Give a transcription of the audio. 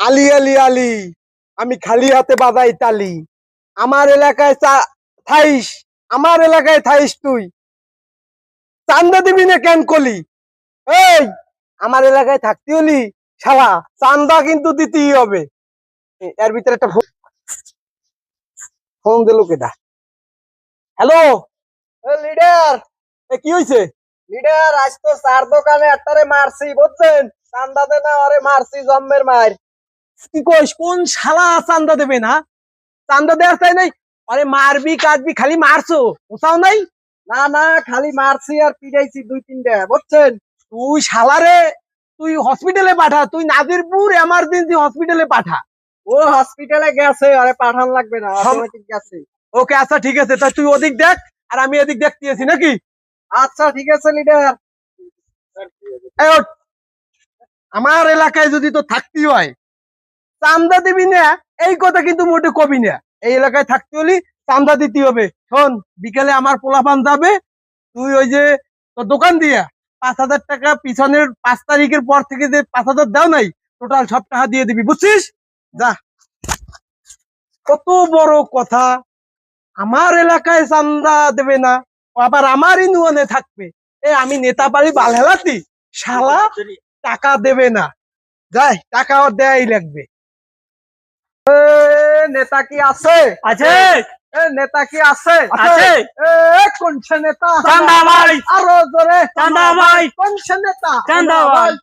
আলি আলি আলি, আমি খালি হাতে বাজাই তালি। আমার এলাকায় থাইস, আমার এলাকায় থাইস তুই। চান্দা দিবি না কেন কলি? এই, আমার এলাকায় থাকতে হলি শালা চান্দা কিন্তু দিতেই হবে। এর ভিতরে একটা ফোন দিল কেটা? হ্যালো লিডার, কি হয়েছে? লিডার, আজ তো চার দোকানে একটারে মারছি বুঝছেন, চান্দা দে না, আরে মারছি জম্মের মার। কি কইস? কোন শালা চান্দা দেবে না? চান্দা দেওয়ার চাই নাই, আরে মারবি কাটবি, খালি মারছো, কোথাও নাই? না না, খালি মারছি আর পিটাইছি দুই তিনটা বুঝছেন। তুই শালারে, তুই হসপিটালে পাঠা, তুই নাজিরপুর এমার্জেন্সি হসপিটালে পাঠা। ও হসপিটালে গেছে, আরে পাঠান লাগবে না, অটোমেটিক গেছে। ওকে আচ্ছা ঠিক আছে, তাই তুই ওদিক দেখ আর আমি এদিক দেখতেছি নাকি? আচ্ছা ঠিক আছে লিডার। আমার এলাকায় যদি তো থাকতে হয়, চান্দা দিবি না এই কথা কিন্তু মোটে কবি না। এই এলাকায় থাকতে হলে চান্দা দিতে হবে। শোন, বিকেলে আমার পোলাপান যাবে, তুই ওই যে তোর দোকান দিয়া 5,000 টাকা পিছনের 5 তারিখের পর থেকে যে 5,000 দাও নাই, টোটাল সব টাকা দিয়ে দিবি, বুঝছিস? যা। কত বড় কথা, আমার এলাকায় চান্দা দেবে না, আবার আমার ইউনিয়নে থাকবে। আমি নেতা পারি বালহেলাতি, শালা টাকা দেবে না। যাই, টাকা দেয়াই লাগবে। নেতা কি আছে? আছে। নেতা কি আছে? আছে। কোন নেতা? চান্দা ভাই। আরো জোরে। চান্দা ভাই। কোন নেতা? চান্দা ভাই।